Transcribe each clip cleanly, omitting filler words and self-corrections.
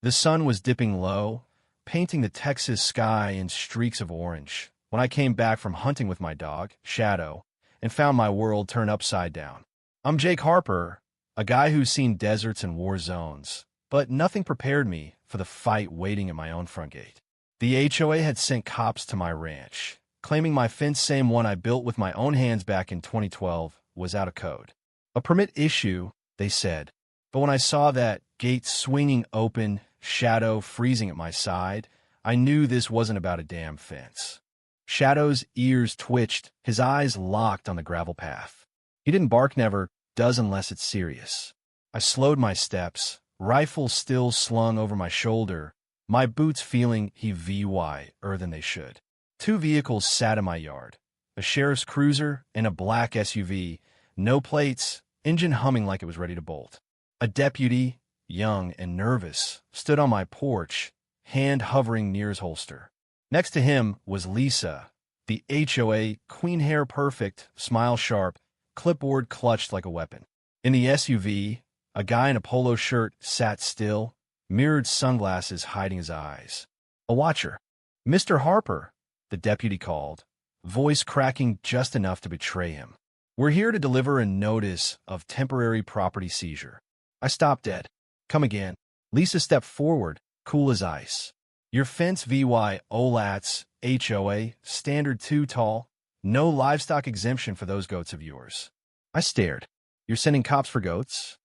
The sun was dipping low, painting the Texas sky in streaks of orange, when I came back from hunting with my dog, Shadow, and found my world turned upside down. I'm Jake Harper, a guy who's seen deserts and war zones, but nothing prepared me for the fight waiting at my own front gate. The HOA had sent cops to my ranch, claiming my fence, same one I built with my own hands back in 2012, was out of code. A permit issue, they said, but when I saw that gate swinging open, Shadow freezing at my side, I knew this wasn't about a damn fence. Shadow's ears twitched, his eyes locked on the gravel path. He didn't bark, never does unless it's serious. I slowed my steps, rifle still slung over my shoulder, my boots feeling heavier than they should. Two vehicles sat in my yard, a sheriff's cruiser and a black SUV, no plates, engine humming like it was ready to bolt. A deputy, young and nervous, stood on my porch, hand hovering near his holster. Next to him was Lisa, the HOA, queen hair perfect, smile sharp, clipboard clutched like a weapon. In the SUV, a guy in a polo shirt sat still, mirrored sunglasses hiding his eyes. A watcher. "Mr. Harper," the deputy called, voice cracking just enough to betray him. "We're here to deliver a notice of temporary property seizure." I stopped dead. "Come again." Lisa stepped forward, cool as ice. "Your fence VY OLATS HOA, standard too tall. No livestock exemption for those goats of yours." I stared. "You're sending cops for goats?"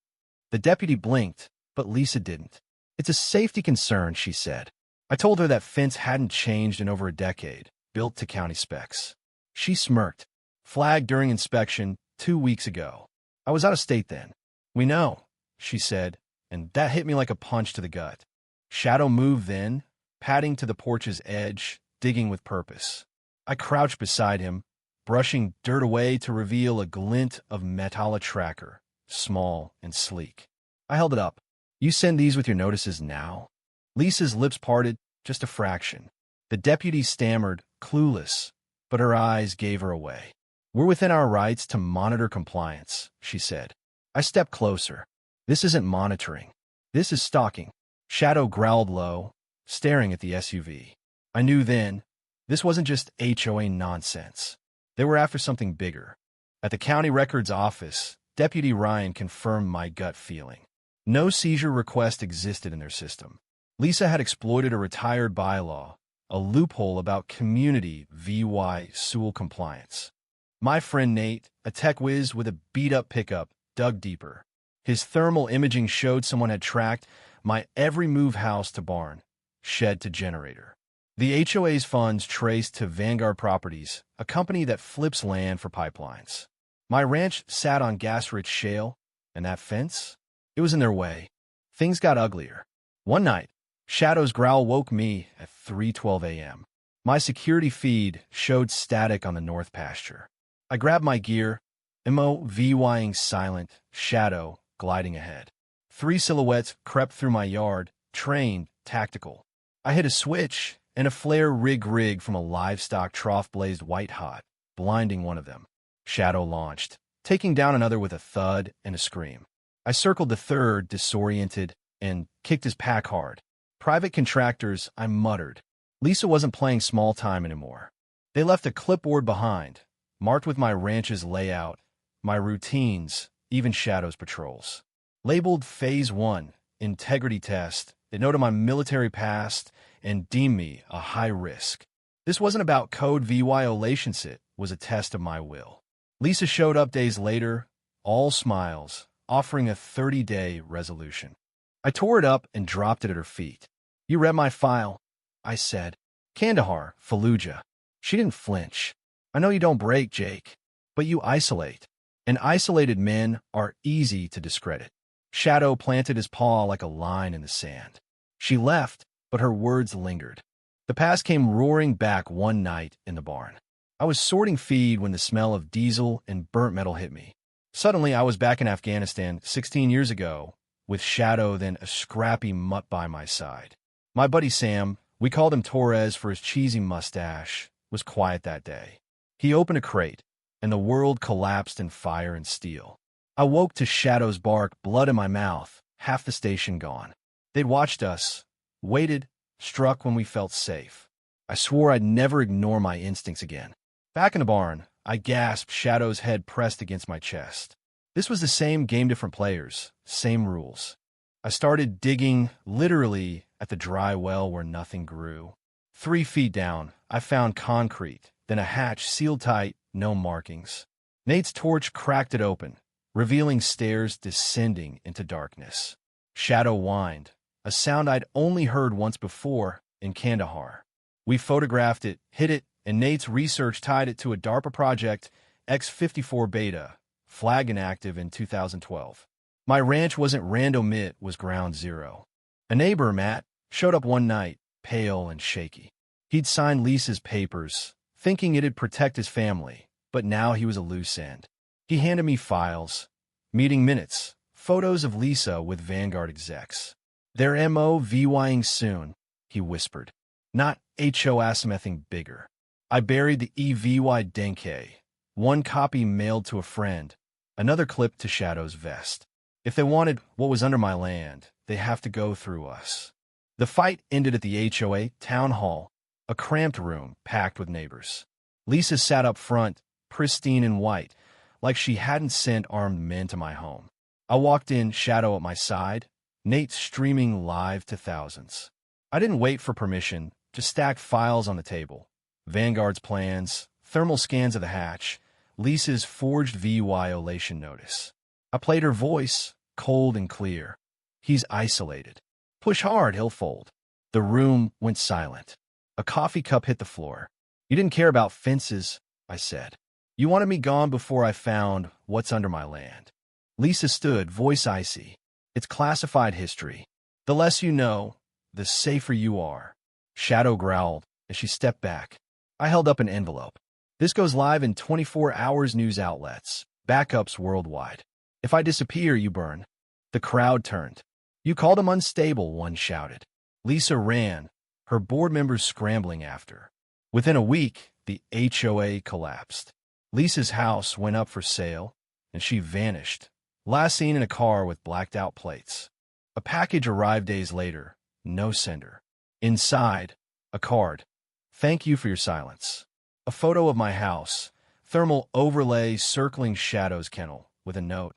The deputy blinked, but Lisa didn't. "It's a safety concern," she said. I told her that fence hadn't changed in over a decade, built to county specs. She smirked. "Flagged during inspection 2 weeks ago. I was out of state then." "We know," she said, and that hit me like a punch to the gut. Shadow moved then, padding to the porch's edge, digging with purpose. I crouched beside him, brushing dirt away to reveal a glint of metal tracker, small and sleek. I held it up. "You send these with your notices now?" Lisa's lips parted, just a fraction. The deputy stammered, clueless, but her eyes gave her away. "We're within our rights to monitor compliance," she said. I stepped closer. "This isn't monitoring. This is stalking." Shadow growled low, staring at the SUV. I knew then, this wasn't just HOA nonsense. They were after something bigger. At the county records office, Deputy Ryan confirmed my gut feeling. No seizure request existed in their system. Lisa had exploited a retired bylaw, a loophole about community VY Sewell compliance. My friend Nate, a tech whiz with a beat-up pickup, dug deeper. His thermal imaging showed someone had tracked my every move, house to barn, shed to generator. The HOA's funds traced to Vanguard Properties, a company that flips land for pipelines. My ranch sat on gas-rich shale, and that fence? It was in their way. Things got uglier. One night, Shadow's growl woke me at 3:12 a.m. My security feed showed static on the north pasture. I grabbed my gear, MOVYing silent, Shadow gliding ahead. 3 silhouettes crept through my yard, trained, tactical. I hit a switch, and a flare rig from a livestock trough blazed white hot, blinding one of them. Shadow launched, taking down another with a thud and a scream. I circled the third, disoriented, and kicked his pack hard. "Private contractors," I muttered. Lisa wasn't playing small time anymore. They left a clipboard behind, marked with my ranch's layout, my routines, even Shadow's patrols. Labeled Phase 1, Integrity Test, they noted my military past and deemed me a high risk. This wasn't about code violation, it was a test of my will. Lisa showed up days later, all smiles, offering a 30-day resolution. I tore it up and dropped it at her feet. "You read my file," I said. "Kandahar, Fallujah." She didn't flinch. "I know you don't break, Jake, but you isolate. And isolated men are easy to discredit." Shadow planted his paw like a line in the sand. She left, but her words lingered. The past came roaring back one night in the barn. I was sorting feed when the smell of diesel and burnt metal hit me. Suddenly, I was back in Afghanistan 16 years ago, with Shadow then a scrappy mutt by my side. My buddy Sam, we called him Torres for his cheesy mustache, was quiet that day. He opened a crate, and the world collapsed in fire and steel. I woke to Shadow's bark, blood in my mouth, half the station gone. They'd watched us, waited, struck when we felt safe. I swore I'd never ignore my instincts again. Back in the barn, I gasped, Shadow's head pressed against my chest. This was the same game, different players, same rules. I started digging, literally, at the dry well where nothing grew. 3 feet down, I found concrete, then a hatch sealed tight, no markings. Nate's torch cracked it open, revealing stairs descending into darkness. Shadow whined, a sound I'd only heard once before in Kandahar. We photographed it, hid it, and Nate's research tied it to a DARPA project, X-54 Beta, flag inactive in 2012. My ranch wasn't random, it was ground zero. A neighbor, Matt, showed up one night, pale and shaky. He'd signed Lisa's papers, thinking it'd protect his family, but now he was a loose end. He handed me files, meeting minutes, photos of Lisa with Vanguard execs. They're MOVYing soon, he whispered. Not HOA, something bigger. I buried the EVY Denke, one copy mailed to a friend, another clipped to Shadow's vest. If they wanted what was under my land, they have to go through us. The fight ended at the HOA town hall, a cramped room packed with neighbors. Lisa sat up front, pristine and white, like she hadn't sent armed men to my home. I walked in, Shadow at my side, Nate streaming live to thousands. I didn't wait for permission, just stacked files on the table. Vanguard's plans, thermal scans of the hatch, Lisa's forged violation notice. I played her voice, cold and clear. He's isolated. Push hard, he'll fold. The room went silent. A coffee cup hit the floor. You didn't care about fences, I said. You wanted me gone before I found what's under my land. Lisa stood, voice icy. It's classified history. The less you know, the safer you are. Shadow growled as she stepped back. I held up an envelope. This goes live in 24 hours news outlets, backups worldwide. If I disappear, you burn. The crowd turned. You called him unstable, one shouted. Lisa ran, her board members scrambling after. Within a week, the HOA collapsed. Lisa's house went up for sale, and she vanished, last seen in a car with blacked-out plates. A package arrived days later, no sender. Inside, a card. Thank you for your silence. A photo of my house, thermal overlay circling Shadow's kennel, with a note.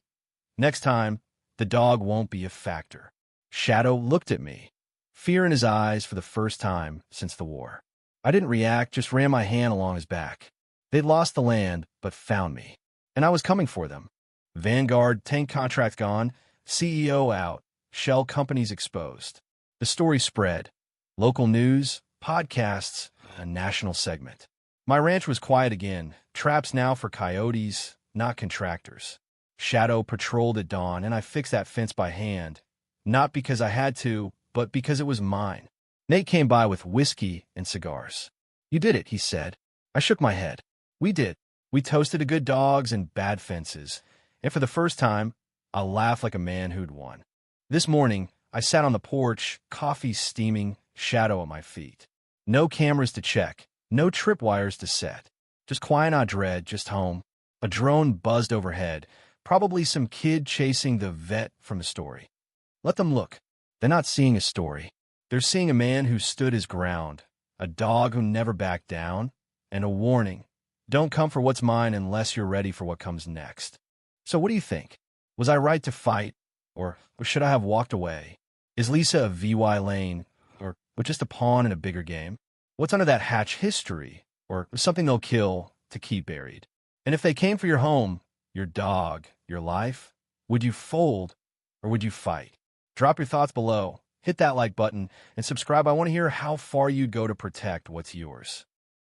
Next time, the dog won't be a factor. Shadow looked at me, fear in his eyes for the first time since the war. I didn't react, just ran my hand along his back. They'd lost the land, but found me. And I was coming for them. Vanguard, tank contract gone, CEO out, shell companies exposed. The story spread. Local news, podcasts, a national segment. My ranch was quiet again, traps now for coyotes, not contractors. Shadow patrolled at dawn, and I fixed that fence by hand, not because I had to, but because it was mine. Nate came by with whiskey and cigars. You did it, he said. I shook my head. We did. We toasted to good dogs and bad fences, and for the first time, I laughed like a man who'd won. This morning, I sat on the porch, coffee steaming, Shadow at my feet. No cameras to check, no tripwires to set. Just quiet, not dread, just home. A drone buzzed overhead, probably some kid chasing the vet from a story. Let them look. They're not seeing a story. They're seeing a man who stood his ground, a dog who never backed down, and a warning. Don't come for what's mine unless you're ready for what comes next. So what do you think? Was I right to fight, or should I have walked away? Is Lisa a VY lane, or just a pawn in a bigger game? What's under that hatch, history, or something they'll kill to keep buried? And if they came for your home, your dog, your life, would you fold or would you fight? Drop your thoughts below, hit that like button, and subscribe. I want to hear how far you'd go to protect what's yours.